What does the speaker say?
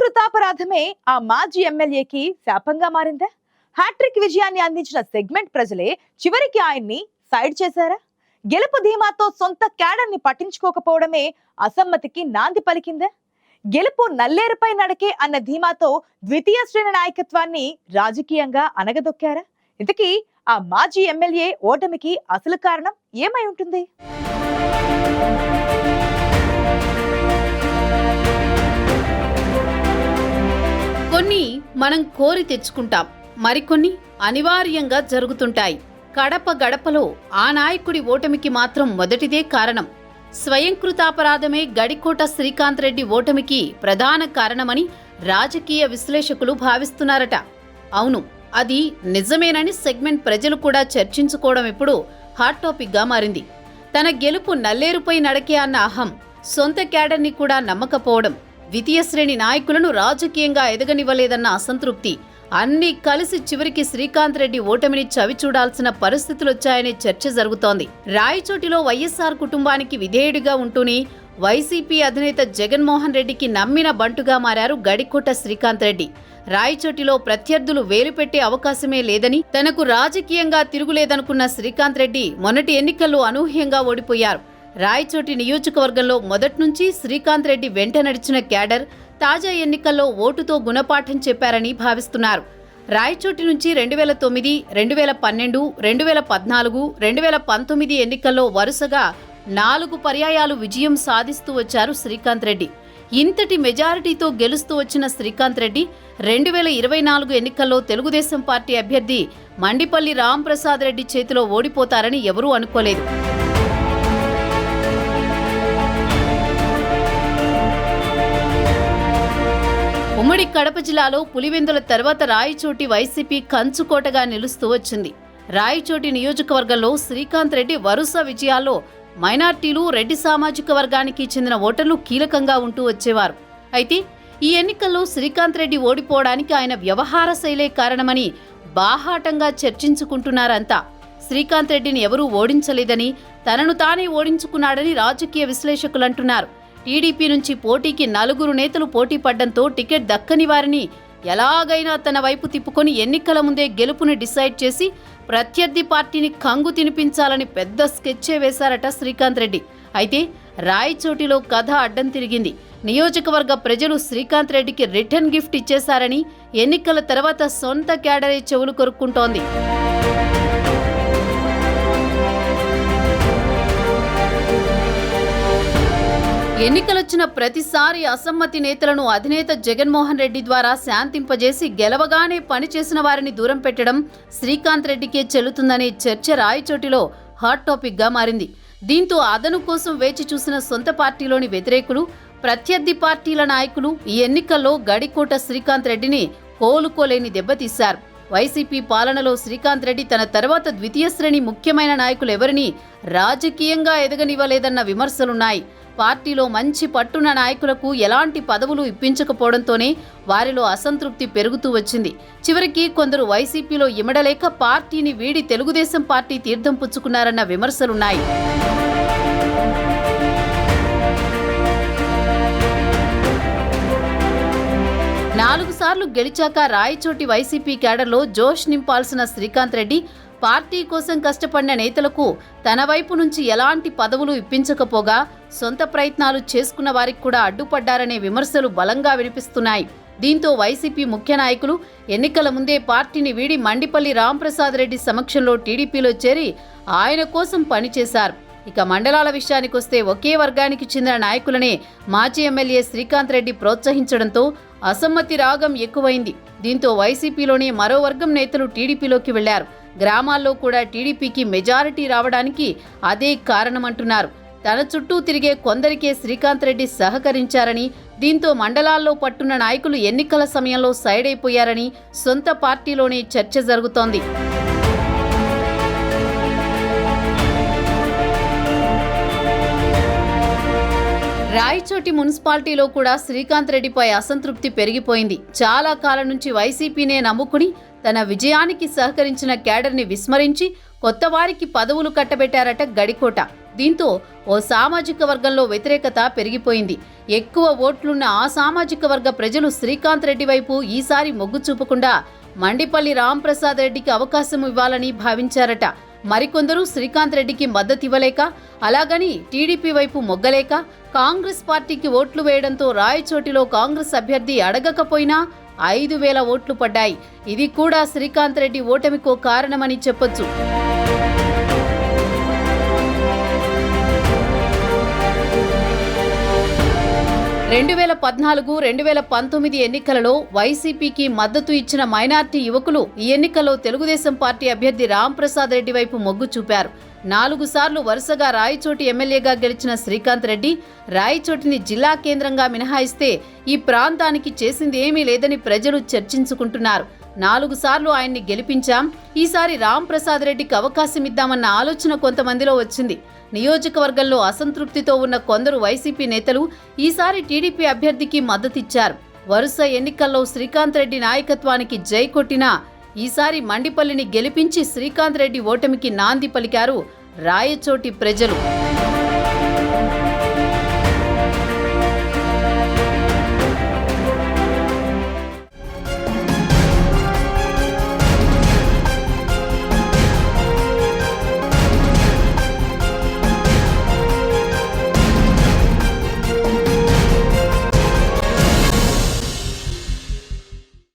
స్వయంకృతాపరాధమే ఆ మాజీ ఎమ్మెల్యేకి శాపంగా మారిందా? హ్యాట్రిక్ విజయాన్ని అందించిన సెగ్మెంట్ ప్రజలే చివరికి ఆయన్ని సైడ్ చేశారా? గెలుపు ధీమాతో సొంత క్యాడర్ని పట్టించుకోకపోవడమే అసమ్మతికి నాంది పలికిందా? గెలుపు నల్లేరుపై నడకే అన్న ధీమాతో ద్వితీయ శ్రేణి నాయకత్వాన్ని రాజకీయంగా అనగదొక్కారా? ఇంతకీ ఆ మాజీ ఎమ్మెల్యే ఓటమికి అసలు కారణం ఏమై ఉంటుంది? కొన్ని మనం కోరి తెచ్చుకుంటాం, మరికొన్ని అనివార్యంగా జరుగుతుంటాయి. కడప గడపలో ఆ నాయకుడి ఓటమికి మాత్రం మొదటిదే కారణం. స్వయంకృతాపరాధమే గడికోట శ్రీకాంత్ రెడ్డి ఓటమికి ప్రధాన కారణమని రాజకీయ విశ్లేషకులు భావిస్తున్నారట. అవును, అది నిజమేనని సెగ్మెంట్ ప్రజలు కూడా చర్చించుకోవడం ఇప్పుడు హాట్ టాపిక్గా మారింది. తన గెలుపు నల్లేరుపై నడకే అన్న అహం, సొంత క్యాడర్ని కూడా నమ్మకపోవడం, ద్వితీయ శ్రేణి నాయకులను రాజకీయంగా ఎదగనివ్వలేదన్న అసంతృప్తి అన్నీ కలిసి చివరికి శ్రీకాంత్ రెడ్డి ఓటమిని చవిచూడాల్సిన పరిస్థితులొచ్చాయనే చర్చ జరుగుతోంది. రాయచోటిలో వైఎస్ఆర్ కుటుంబానికి విధేయుడిగా ఉంటూనే వైసీపీ అధినేత జగన్మోహన్ రెడ్డికి నమ్మిన బంటుగా మారారు గడికోట శ్రీకాంత్ రెడ్డి. రాయచోటిలో ప్రత్యర్థులు వేలుపెట్టే అవకాశమే లేదని, తనకు రాజకీయంగా తిరుగులేదనుకున్న శ్రీకాంత్ రెడ్డి మొన్నటి ఎన్నికల్లో అనూహ్యంగా ఓడిపోయారు. రాయచోటి నియోజకవర్గంలో మొదట్నుంచి శ్రీకాంత్ రెడ్డి వెంట నడిచిన క్యాడర్ తాజా ఎన్నికల్లో ఓటుతో గుణపాఠం చెప్పారని భావిస్తున్నారు. రాయచోటి నుంచి 2009, 2012, 2014, 2019 ఎన్నికల్లో వరుసగా 4 పర్యాయాలు విజయం సాధిస్తూ వచ్చారు శ్రీకాంత్ రెడ్డి. ఇంతటి మెజారిటీతో గెలుస్తూ వచ్చిన శ్రీకాంత్ రెడ్డి 2024 ఎన్నికల్లో తెలుగుదేశం పార్టీ అభ్యర్థి మండిపల్లి రాంప్రసాద్ రెడ్డి చేతిలో ఓడిపోతారని ఎవరూ అనుకోలేదు. ఉమ్మడి కడప జిల్లాలో పులివెందుల తర్వాత రాయచోటి వైసీపీ కంచుకోటగా నిలుస్తూ వచ్చింది. రాయచోటి నియోజకవర్గంలో శ్రీకాంత్ రెడ్డి వరుస విజయాల్లో మైనార్టీలు, రెడ్డి సామాజిక వర్గానికి చెందిన ఓటర్లు కీలకంగా ఉంటూ వచ్చేవారు. అయితే ఈ ఎన్నికల్లో శ్రీకాంత్ రెడ్డి ఓడిపోవడానికి ఆయన వ్యవహార శైలే కారణమని బాహాటంగా చర్చించుకుంటున్నారంతా. శ్రీకాంత్ రెడ్డిని ఎవరూ ఓడించలేదని, తనను తానే ఓడించుకున్నాడని రాజకీయ విశ్లేషకులు అంటున్నారు. టీడీపీ నుంచి పోటీకి 4 నేతలు పోటీ పడ్డంతో టికెట్ దక్కని వారిని ఎలాగైనా తన వైపు తిప్పుకొని ఎన్నికల ముందే గెలుపుని డిసైడ్ చేసి ప్రత్యర్థి పార్టీని కంగు తినిపించాలని పెద్ద స్కెచ్చే వేశారట శ్రీకాంత్ రెడ్డి. అయితే రాయచోటిలో కథ అడ్డం తిరిగింది. నియోజకవర్గ ప్రజలు శ్రీకాంత్ రెడ్డికి రిటర్న్ గిఫ్ట్ ఇచ్చేశారని ఎన్నికల తర్వాత సొంత క్యాడరే చెవులు కొరుక్కుంటోంది. ఎన్నికలొచ్చిన ప్రతిసారి అసమ్మతి నేతలను అధినేత జగన్మోహన్ రెడ్డి ద్వారా శాంతింపజేసి గెలవగానే పనిచేసిన వారిని దూరం పెట్టడం శ్రీకాంత్ రెడ్డికే చెల్లుతుందనే చర్చ రాయచోటిలో హాట్ టాపిక్గా మారింది. దీంతో అదను కోసం వేచి చూసిన సొంత పార్టీలోని వ్యతిరేకులు, ప్రత్యర్థి పార్టీల నాయకులు ఈ ఎన్నికల్లో గడికోట శ్రీకాంత్ రెడ్డిని కోలుకోలేని దెబ్బతీశారు. వైసీపీ పాలనలో శ్రీకాంత్ రెడ్డి తన తర్వాత ద్వితీయ శ్రేణి ముఖ్యమైన నాయకులు ఎవరిని రాజకీయంగా ఎదగనివ్వలేదన్న విమర్శలున్నాయి. పార్టీలో మంచి పట్టున్న నాయకులకు ఎలాంటి పదవులు ఇప్పించకపోవడంతోనే వారిలో అసంతృప్తి పెరుగుతూ వచ్చింది. చివరికి కొందరు వైసీపీలో ఇమడలేక పార్టీని వీడి తెలుగుదేశం పార్టీ తీర్థం పుచ్చుకున్నారన్న విమర్శలున్నాయి. నాలుగు సార్లు గెలిచాక రాయచోటి వైసీపీ క్యాడర్లో జోష్ నింపాల్సిన శ్రీకాంత్ రెడ్డి పార్టీ కోసం కష్టపడిన నేతలకు తన వైపు నుంచి ఎలాంటి పదవులు ఇప్పించకపోగా సొంత ప్రయత్నాలు చేసుకున్న వారికి కూడా అడ్డుపడ్డారనే విమర్శలు బలంగా వినిపిస్తున్నాయి. దీంతో వైసీపీ ముఖ్య నాయకులు ఎన్నికల ముందే పార్టీని వీడి మండిపల్లి రాంప్రసాద్ రెడ్డి సమక్షంలో టీడీపీలో చేరి ఆయన కోసం పనిచేశారు. ఇక మండలాల విషయానికొస్తే ఒకే వర్గానికి చెందిన నాయకులనే మాజీ ఎమ్మెల్యే శ్రీకాంత్ రెడ్డి ప్రోత్సహించడంతో అసమ్మతి రాగం ఎక్కువైంది. దీంతో వైసీపీలోనే మరో వర్గం నేతలు టీడీపీలోకి వెళ్లారు. గ్రామాల్లో కూడా టీడీపీకి మెజారిటీ రావడానికి అదే కారణమంటున్నారు. తన చుట్టూ తిరిగే కొందరికే శ్రీకాంత్ రెడ్డి సహకరించారని, దీంతో మండలాల్లో పట్టున్న నాయకులు ఎన్నికల సమయంలో సైడ్ అయిపోయారని సొంత పార్టీలోనే చర్చ జరుగుతోంది. రాయచోటి మున్సిపాలిటీలో కూడా శ్రీకాంత్ రెడ్డిపై అసంతృప్తి పెరిగిపోయింది. చాలా కాలం నుంచి వైసీపీనే నమ్ముకుని తన విజయానికి సహకరించిన క్యాడర్ని విస్మరించి కొత్త వారికి పదవులు కట్టబెట్టారట గడికోట. దీంతో ఓ సామాజిక వర్గంలో వ్యతిరేకత పెరిగిపోయింది. ఎక్కువ ఓట్లున్న ఆ సామాజిక వర్గ ప్రజలు శ్రీకాంత్ రెడ్డి వైపు ఈసారి మొగ్గు చూపకుండా మండిపల్లి రాంప్రసాద్ రెడ్డికి అవకాశం ఇవ్వాలని భావించారట. మరికొందరు శ్రీకాంత్ రెడ్డికి మద్దతు ఇవ్వలేక, అలాగని టీడీపీ వైపు మొగ్గలేక కాంగ్రెస్ పార్టీకి ఓట్లు వేయడంతో రాయచోటిలో కాంగ్రెస్ అభ్యర్థి అడగకపోయినా 5,000 ఓట్లు పడ్డాయి. ఇది కూడా శ్రీకాంత్ రెడ్డి ఓటమికో కారణమని చెప్పొచ్చు. రెండు 2014-2019 ఎన్నికలలో వైసీపీకి మద్దతు ఇచ్చిన మైనార్టీ యువకులు ఈ ఎన్నికల్లో తెలుగుదేశం పార్టీ అభ్యర్థి రాంప్రసాద్ రెడ్డి వైపు మొగ్గు చూపారు. 4 సార్లు వరుసగా రాయచోటి ఎమ్మెల్యేగా గెలిచిన శ్రీకాంత్ రెడ్డి రాయచోటిని జిల్లా కేంద్రంగా మినహాయిస్తే ఈ ప్రాంతానికి చేసింది ఏమీ లేదని ప్రజలు చర్చించుకుంటున్నారు. 4 సార్లు ఆయన్ని గెలిపించాం, ఈసారి రాంప్రసాద్ రెడ్డికి అవకాశం ఇద్దామన్న ఆలోచన కొంతమందిలో వచ్చింది. నియోజకవర్గంలో అసంతృప్తితో ఉన్న కొందరు వైసీపీ నేతలు ఈసారి టీడీపీ అభ్యర్థికి మద్దతిచ్చారు. వరుస ఎన్నికల్లో శ్రీకాంత్ రెడ్డి నాయకత్వానికి జై కొట్టినా ఈసారి మండిపల్లిని గెలిపించి శ్రీకాంత్ రెడ్డి ఓటమికి నాంది పలికారు రాయచోటి ప్రజలు.